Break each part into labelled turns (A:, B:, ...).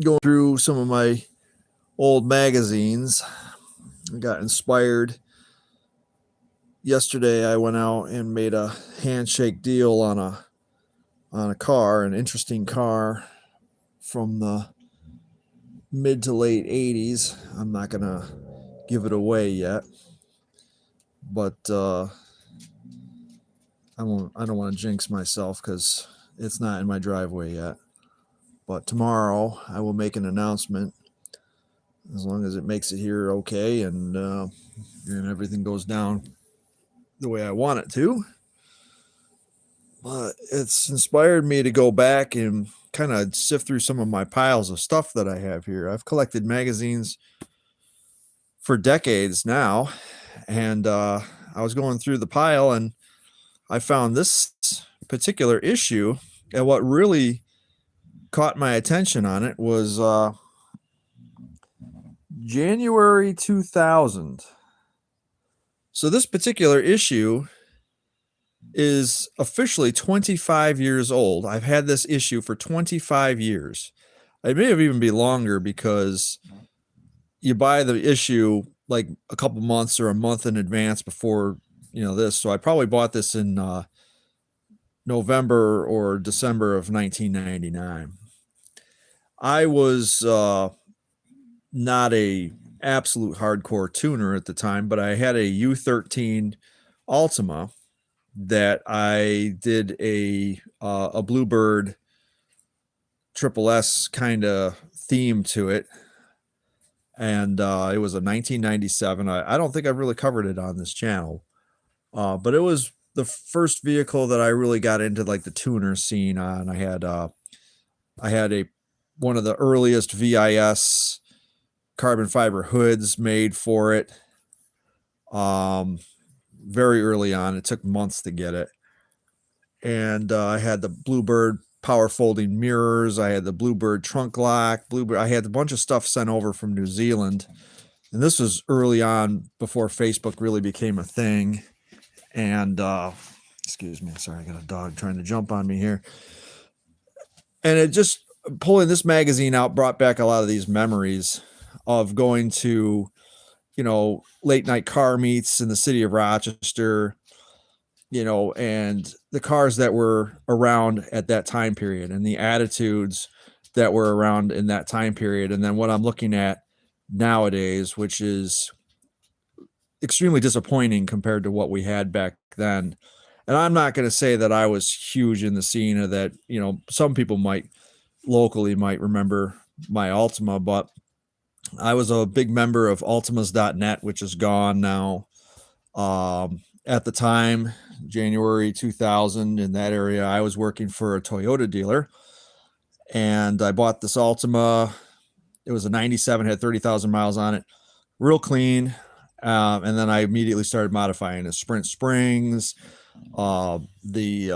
A: going through some of my old magazines. I got inspired. Yesterday I went out and made a handshake deal on a car, an interesting car from the mid to late 80s. I'm not going to give it away yet, but I don't want to jinx myself cuz it's not in my driveway yet. But tomorrow I will make an announcement as long as it makes it here okay and everything goes down the way I want it to. But it's inspired me to go back and kind of sift through some of my piles of stuff that I have here. I've collected magazines for decades now, and I was going through the pile and I found this particular issue. And what really caught my attention on it was January 2000. So this particular issue is officially 25 years old. I've had this issue for 25 years. It may have even be longer because you buy the issue like a couple months or a month in advance before, this. So I probably bought this in November or December of 1999. I was not a absolute hardcore tuner at the time, but I had a U13 Altima that I did a Bluebird Triple S kind of theme to it, and it was a 1997. I don't think I've really covered it on this channel, but it was the first vehicle that I really got into like the tuner scene on. I had one of the earliest VIS carbon fiber hoods made for it. Very early on. It took months to get it. And I had the Bluebird power folding mirrors. I had the Bluebird trunk lock. I had a bunch of stuff sent over from New Zealand. And this was early on before Facebook really became a thing. And excuse me, sorry, I got a dog trying to jump on me here. And it just, pulling this magazine out brought back a lot of these memories of going to late night car meets in the city of Rochester, and the cars that were around at that time period and the attitudes that were around in that time period. And then what I'm looking at nowadays, which is extremely disappointing compared to what we had back then. And I'm not going to say that I was huge in the scene or that, some people locally might remember my Altima, but I was a big member of Altimas.net, which is gone now. At the time, January 2000, in that area, I was working for a Toyota dealer, and I bought this Altima. It was a 97, had 30,000 miles on it, real clean. And then I immediately started modifying the Sprint springs, the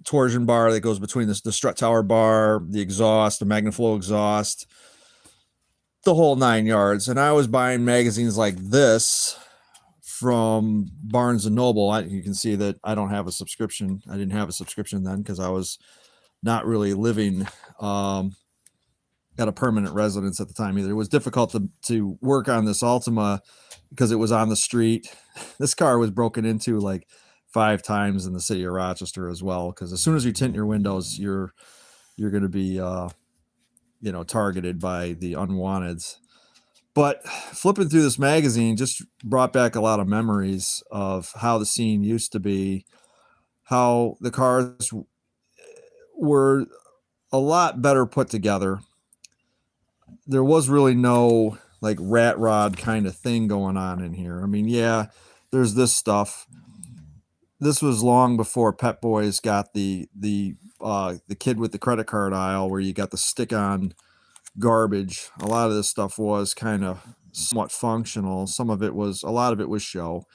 A: torsion bar that goes between the strut tower bar, the exhaust, the Magnaflow exhaust, the whole 9 yards. And I was buying magazines like this from Barnes and Noble. You can see that I don't have a subscription. I didn't have a subscription then because I was not really living at a permanent residence at the time either. It was difficult to work on this Altima because it was on the street. This car was broken into like 5 times in the city of Rochester as well, because as soon as you tint your windows, you're going to be targeted by the unwanteds. But flipping through this magazine just brought back a lot of memories of how the scene used to be, how the cars were a lot better put together. There was really no like rat rod kind of thing going on in here. I mean, yeah, there's this stuff. This was long before Pep Boys got the kid with the credit card aisle where you got the stick-on garbage. A lot of this stuff was kind of somewhat functional. A lot of it was show.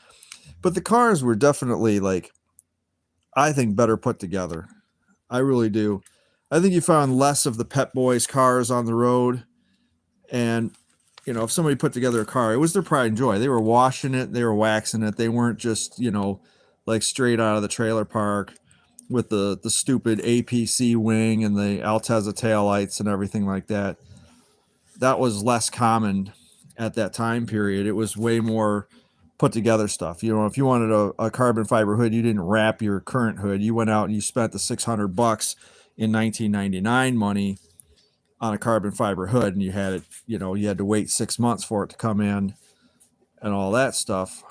A: But the cars were definitely, like, I think, better put together. I really do. I think you found less of the Pep Boys cars on the road. And, if somebody put together a car, it was their pride and joy. They were washing it. They were waxing it. They weren't just, like straight out of the trailer park. with the stupid APC wing and the Altezza taillights and everything like that. That was less common at that time period. It was way more put together stuff. You know, if you wanted a carbon fiber hood, you didn't wrap your current hood. You went out and you spent the $600 in 1999 money on a carbon fiber hood, and you had it. You know, you had to wait 6 months for it to come in and all that stuff.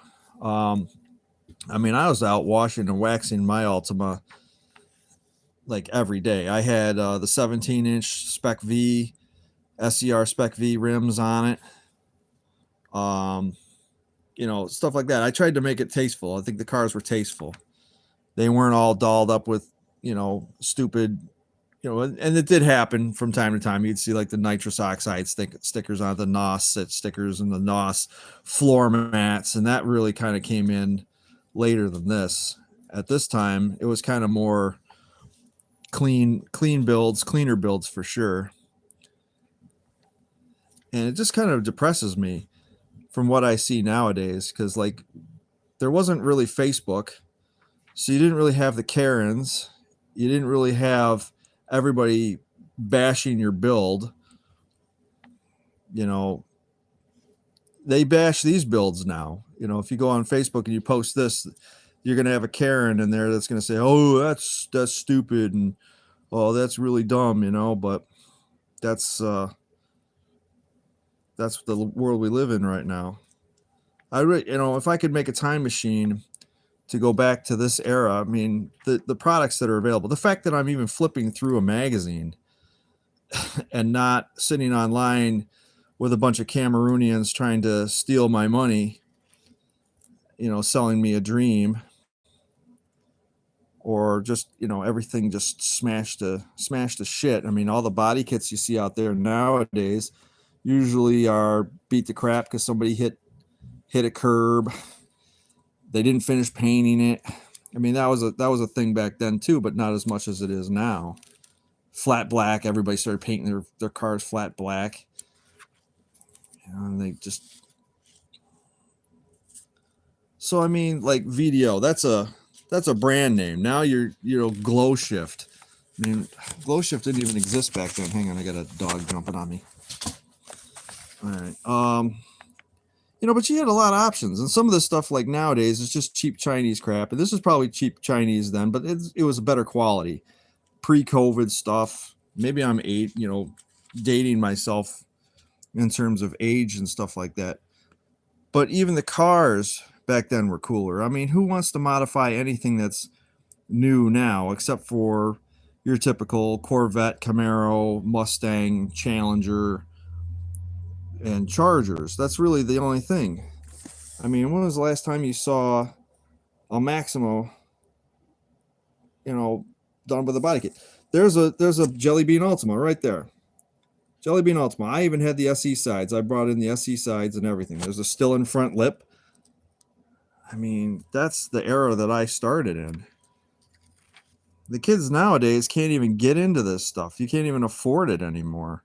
A: I mean, I was out washing and waxing my Altima like every day. I had the 17-inch Spec V, SCR Spec V rims on it. You know, stuff like that. I tried to make it tasteful. I think the cars were tasteful. They weren't all dolled up with, you know, stupid, you know, and it did happen from time to time. You'd see like the nitrous oxide stickers on the NOS stickers and the NOS floor mats, and that really kind of came in later than this. At this time, it was kind of more cleaner builds for sure. And it just kind of depresses me from what I see nowadays, because like there wasn't really Facebook, so you didn't really have the Karens, you didn't really have everybody bashing your build. You know, they bash these builds now. You know, if you go on Facebook and you post this, you're going to have a Karen in there that's going to say, oh, that's stupid, and oh, that's really dumb, you know. But that's the world we live in right now. You know, if I could make a time machine to go back to this era, I mean, the products that are available, the fact that I'm even flipping through a magazine and not sitting online with a bunch of Cameroonians trying to steal my money, you know, selling me a dream, or just, you know, everything just smashed to shit. I mean, all the body kits you see out there nowadays usually are beat to crap because somebody hit a curb. They didn't finish painting it. I mean, that was a thing back then too, but not as much as it is now. Flat black. Everybody started painting their cars flat black. You know, and they just. So I mean, like VDO, that's a brand name. Now you know, Glow Shift. I mean, Glow Shift didn't even exist back then. Hang on, I got a dog jumping on me. All right. You know, but you had a lot of options, and some of this stuff, like nowadays, is just cheap Chinese crap. And this is probably cheap Chinese then, but it was a better quality. Pre-COVID stuff. Maybe I'm dating myself in terms of age and stuff like that. But even the cars back then were cooler. I mean, who wants to modify anything that's new now, except for your typical Corvette, Camaro, Mustang, Challenger, and Chargers? That's really the only thing. I mean, when was the last time you saw a Maximo, you know, done with a body kit? There's a Jelly Bean Ultima right there. Jelly Bean Ultima. I even had the SE sides. I brought in the SE sides and everything. There's a still in front lip. I mean, that's the era that I started in. The kids nowadays can't even get into this stuff. You can't even afford it anymore.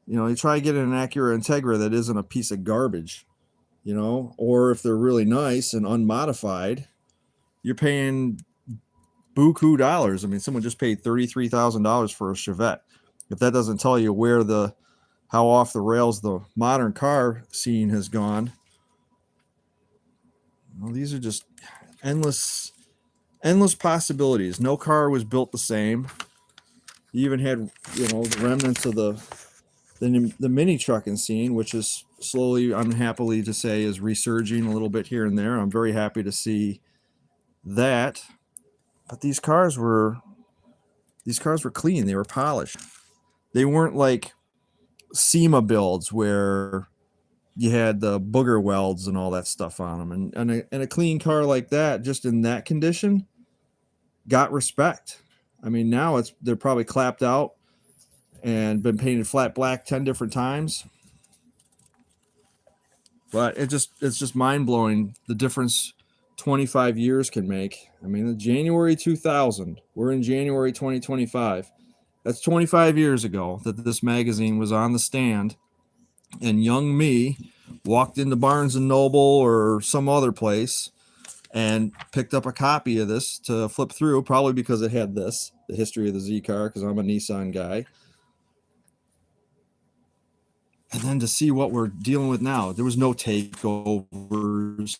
A: You know, you try getting an Acura Integra that isn't a piece of garbage, you know, or if they're really nice and unmodified, you're paying buku dollars. I mean, someone just paid $33,000 for a Chevette. If that doesn't tell you how off the rails the modern car scene has gone. Well, these are just endless possibilities. No car was built the same. You even had, you know, the remnants of the mini trucking scene, which is slowly, unhappily to say, is resurging a little bit here and there. I'm very happy to see that. But these cars were clean. They were polished. They weren't like SEMA builds where you had the booger welds and all that stuff on them. And a clean car like that, just in that condition, got respect. I mean, now they're probably clapped out and been painted flat black 10 different times. But it's just mind-blowing the difference 25 years can make. I mean, January 2000, we're in January 2025. That's 25 years ago that this magazine was on the stand, and young me walked into Barnes & Noble or some other place and picked up a copy of this to flip through, probably because it had the history of the Z car, because I'm a Nissan guy. And then to see what we're dealing with now, there was no takeovers.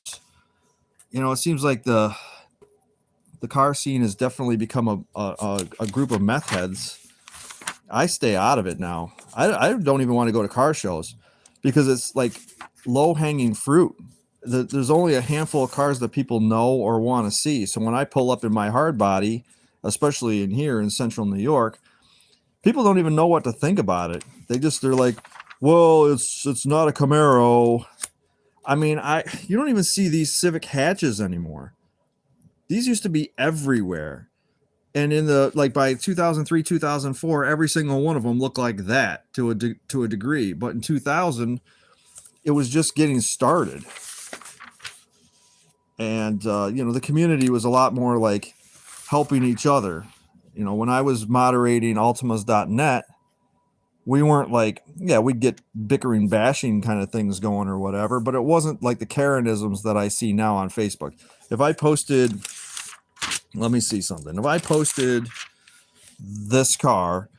A: It seems like the car scene has definitely become a group of meth heads. I stay out of it now. I don't even want to go to car shows because it's like low hanging fruit. There's only a handful of cars that people know or want to see. So when I pull up in my hard body, especially in here in central New York, people don't even know what to think about it. They're like, well, it's not a Camaro. I mean, you don't even see these Civic hatches anymore. These used to be everywhere. And in by 2003, 2004, every single one of them looked like that to a degree. But in 2000, it was just getting started. And, the community was a lot more like helping each other. When I was moderating Altimas.net, we weren't like, we'd get bickering, bashing kind of things going or whatever, but it wasn't like the Karenisms that I see now on Facebook. If I posted, let me see something. If I posted this car,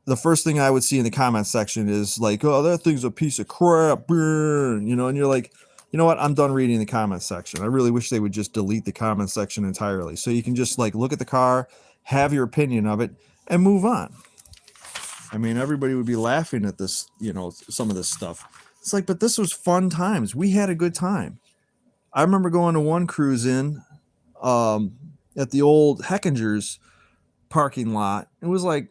A: the first thing I would see in the comment section is like, oh, that thing's a piece of crap, and you're like, you know what? I'm done reading the comment section. I really wish they would just delete the comment section entirely, so you can just like look at the car, have your opinion of it, and move on. I mean, everybody would be laughing at this, some of this stuff. It's like, but this was fun times. We had a good time. I remember going to one cruise in at the old Heckinger's parking lot. It was like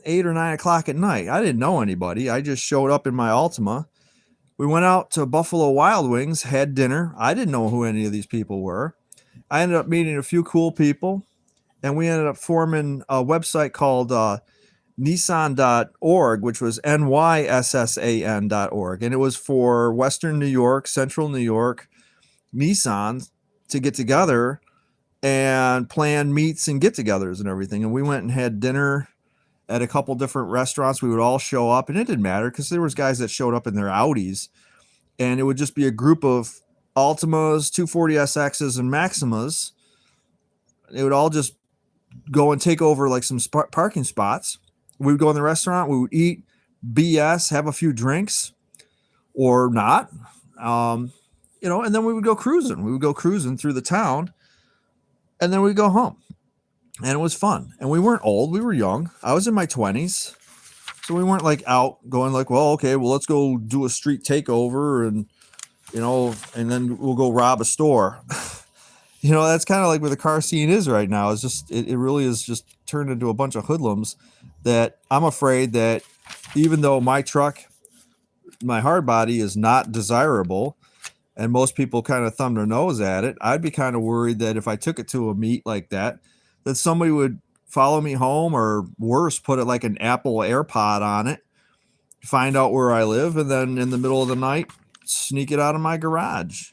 A: 8 or 9 o'clock at night. I didn't know anybody. I just showed up in my Altima. We went out to Buffalo Wild Wings, had dinner. I didn't know who any of these people were. I ended up meeting a few cool people, and we ended up forming a website called Nissan.org, which was NYSSAN.org. And it was for Western New York, Central New York, Nissan to get together and plan meets and get-togethers and everything. And we went and had dinner at a couple different restaurants. We would all show up, and it didn't matter because there was guys that showed up in their Audis, and it would just be a group of Altimas, 240SXs, and Maximas. They would all just go and take over like some parking spots. We would go in the restaurant, we would eat, BS, have a few drinks or not, and then we would go cruising. We would go cruising through the town, and then we'd go home. And it was fun. And we weren't old. We were young. I was in my 20s. So we weren't like out going like, well, okay, well, let's go do a street takeover and, and then we'll go rob a store. That's kind of like where the car scene is right now. It's just, it really is just turned into a bunch of hoodlums that I'm afraid that even though my truck, my hard body is not desirable, and most people kind of thumb their nose at it, I'd be kind of worried that if I took it to a meet like that somebody would follow me home, or worse, put it like an Apple AirPod on it, find out where I live, and then in the middle of the night, sneak it out of my garage.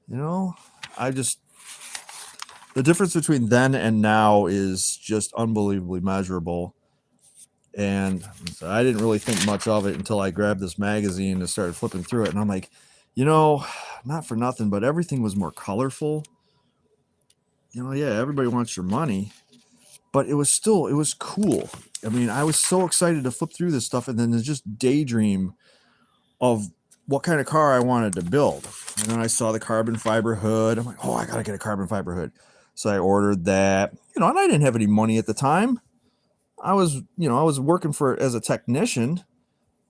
A: The difference between then and now is just unbelievably measurable. And I didn't really think much of it until I grabbed this magazine and started flipping through it. And I'm like, not for nothing, but everything was more colorful. Everybody wants your money, but it was cool. I mean, I was so excited to flip through this stuff and then just daydream of what kind of car I wanted to build. And then I saw the carbon fiber hood. I'm like, oh, I got to get a carbon fiber hood. So I ordered that, and I didn't have any money at the time. I was working as a technician,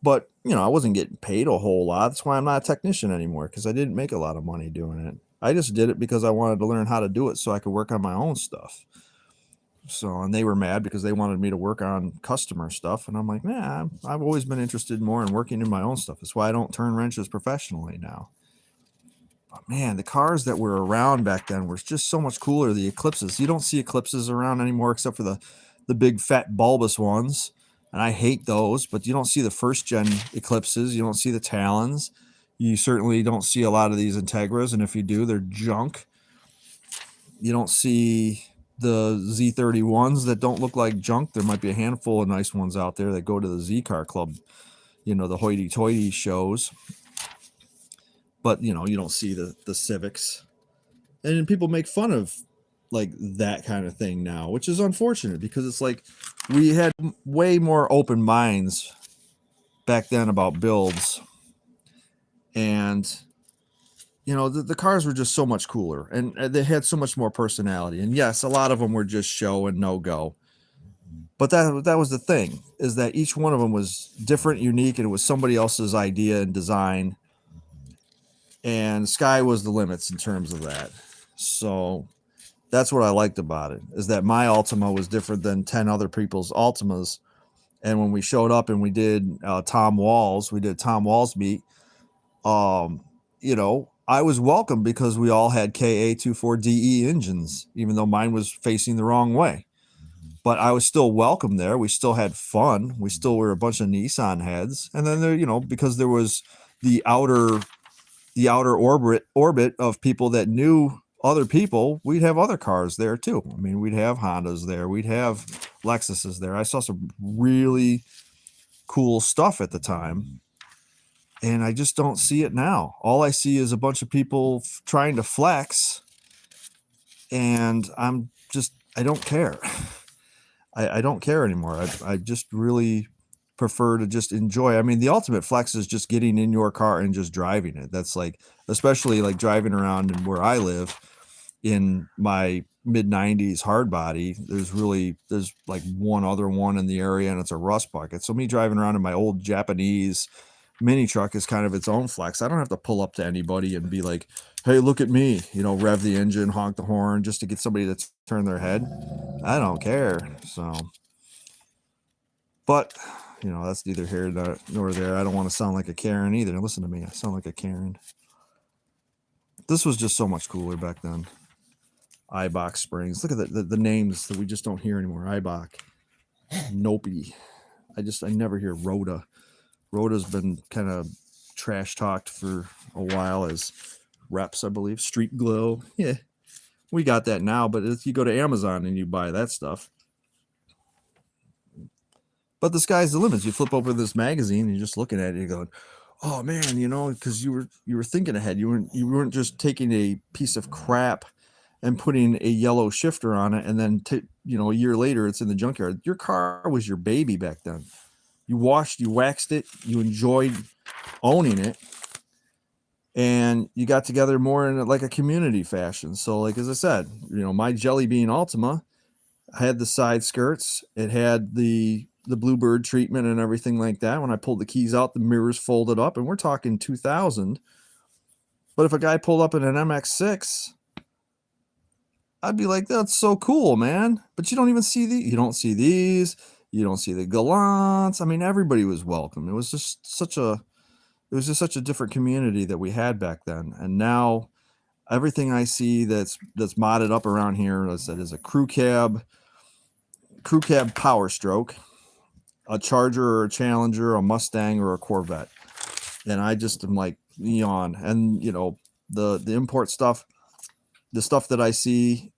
A: but, I wasn't getting paid a whole lot. That's why I'm not a technician anymore, because I didn't make a lot of money doing it. I just did it because I wanted to learn how to do it so I could work on my own stuff. So, and they were mad because they wanted me to work on customer stuff. And I'm like, nah, I've always been interested more in working in my own stuff. That's why I don't turn wrenches professionally now. But man, the cars that were around back then were just so much cooler. The Eclipses. You don't see Eclipses around anymore except for the big fat bulbous ones. And I hate those, but you don't see the first gen Eclipses. You don't see the Talons. You certainly don't see a lot of these Integras, and if you do, they're junk. You don't see the Z31s that don't look like junk. There might be a handful of nice ones out there that go to the Z Car Club, the hoity-toity shows. But, you don't see the Civics. And people make fun of like that kind of thing now, which is unfortunate because it's like we had way more open minds back then about builds, and you know the cars were just so much cooler, and they had so much more personality. And yes, a lot of them were just show and no go, but that was the thing, is that each one of them was different, unique, and it was somebody else's idea and design, and sky was the limits in terms of that. So that's what I liked about it, is that my Altima was different than 10 other people's Altimas. And when we showed up and we did Tom Walls meet, um, you know, I was welcome because we all had KA24DE engines, even though mine was facing the wrong way. But I was still welcome there. We still had fun. We still were a bunch of Nissan heads. And then there, you know, because there was the outer orbit of people that knew other people, we'd have other cars there too. I mean, we'd have Hondas there, we'd have Lexuses there. I saw some really cool stuff at the time, and I just don't see it now. All I see is a bunch of people trying to flex, and I don't care. I don't care anymore. I just really prefer to just enjoy. I mean, the ultimate flex is just getting in your car and just driving it. That's like, especially like driving around in where I live in my mid 90s hard body. There's like one other one in the area, and it's a rust bucket. So me driving around in my old Japanese mini truck is kind of its own flex. I don't have to pull up to anybody and be like, hey, look at me, you know, rev the engine, honk the horn just to get somebody to turn their head. I don't care. So, but you know, that's neither here nor there. I don't want to sound like a Karen either. Listen to me, I sound like a Karen. This was just so much cooler back then. Eibach Springs. Look at the names that we just don't hear anymore. Eibach, Nopi. I never hear Rhoda. Rhoda's been kind of trash talked for a while as reps, I believe. Street Glow. Yeah, we got that now, but if you go to Amazon and you buy that stuff. But the sky's the limit. You flip over this magazine and you're just looking at it, you're going, oh man, you know, because you were thinking ahead. You weren't just taking a piece of crap and putting a yellow shifter on it, and then you know, a year later it's in the junkyard. Your car was your baby back then. You washed, you waxed it, you enjoyed owning it, and you got together more in like a community fashion. So like, as I said, you know, my Jelly Bean Altima had the side skirts, it had the Bluebird treatment and everything like that. When I pulled the keys out, the mirrors folded up, and we're talking 2000. But if a guy pulled up in an MX6, I'd be like, that's so cool, man. But you don't even see you don't see these, you don't see the Gallants. I mean, everybody was welcome. It was just such a different community that we had back then. And now everything I see that's modded up around here, as I said, is a crew cab Power Stroke, a Charger or a Challenger, a Mustang or a Corvette. And I just am like, yawn. And you know, the import stuff, the stuff that I see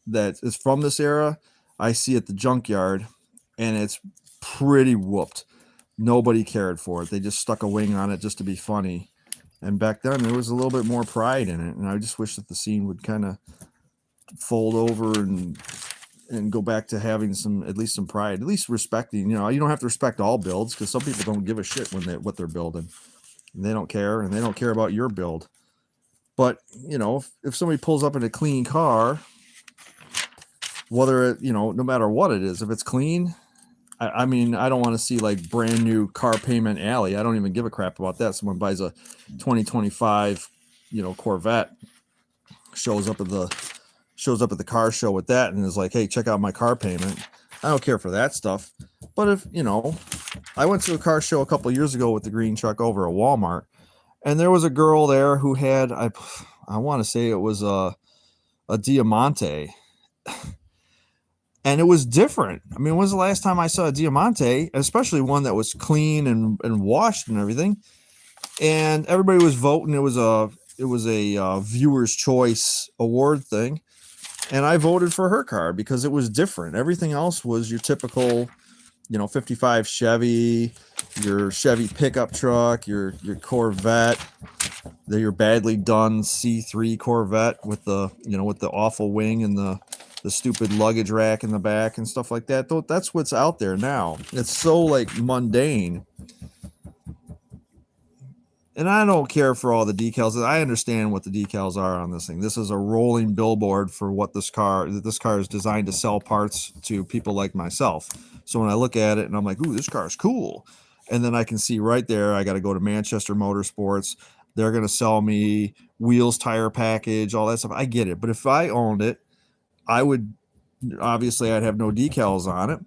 A: that is from this era, I see at the junkyard, and it's pretty whooped. Nobody cared for it. They just stuck a wing on it just to be funny. And back then there was a little bit more pride in it. And I just wish that the scene would kind of fold over and go back to having at least some pride, at least respecting. You know, you don't have to respect all builds, because some people don't give a shit what they're building. And they don't care, and they don't care about your build. But, you know, if somebody pulls up in a clean car, whether it, you know, no matter what it is, if it's clean, I mean, I don't want to see like brand new car payment alley. I don't even give a crap about that. Someone buys a 2025, you know, Corvette, shows up at the car show with that, and is like, hey, check out my car payment. I don't care for that stuff. But if, you know, I went to a car show a couple of years ago with the green truck over at Walmart, and there was a girl there who had, I want to say it was a Diamante. And it was different. I mean, when was the last time I saw a Diamante, especially one that was clean and washed and everything? And everybody was voting. It was a viewer's choice award thing, and I voted for her car because it was different. Everything else was your typical, you know, 55 Chevy, your Chevy pickup truck, your Corvette, They're your badly done C3 Corvette with the, with the awful wing and the stupid luggage rack in the back and stuff like that. That's what's out there now. It's so like mundane. And I don't care for all the decals. I understand what the decals are on this thing. This is a rolling billboard for what this car is designed to sell parts to people like myself. So when I look at it and I'm like, ooh, this car is cool. And then I can see right there, I got to go to Manchester Motorsports. They're going to sell me wheels, tire package, all that stuff. I get it. But if I owned it, obviously I'd have no decals on it.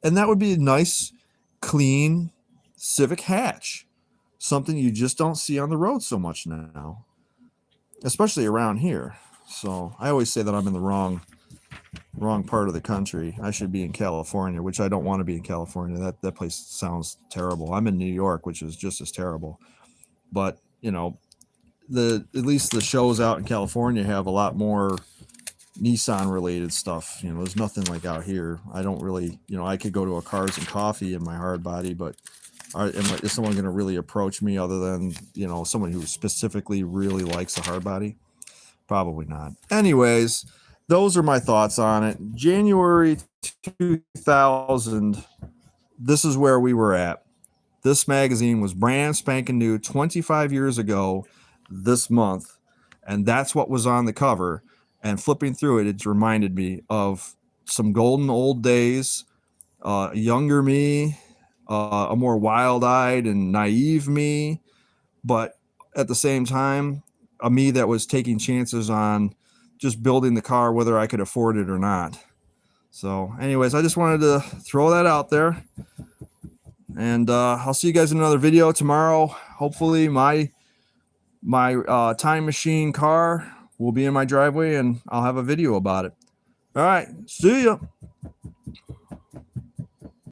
A: And that would be a nice, clean Civic hatch. Something you just don't see on the road so much now, especially around here. So I always say that I'm in the wrong part of the country. I should be in California, which I don't want to be in California. That place sounds terrible. I'm in New York, which is just as terrible. But at least the shows out in California have a lot more Nissan related stuff. There's nothing like out here. I don't really, I could go to a Cars and Coffee in my hard body, but is someone going to really approach me other than, someone who specifically really likes a hard body? Probably not. Anyways, those are my thoughts on it. January 2000, this is where we were at. This magazine was brand spanking new 25 years ago this month, and that's what was on the cover. And flipping through it, it reminded me of some golden old days, younger me, a more wild-eyed and naive me, but at the same time, a me that was taking chances on just building the car, whether I could afford it or not. So anyways, I just wanted to throw that out there. And I'll see you guys in another video tomorrow. Hopefully my time machine car will be in my driveway and I'll have a video about it. All right, see ya.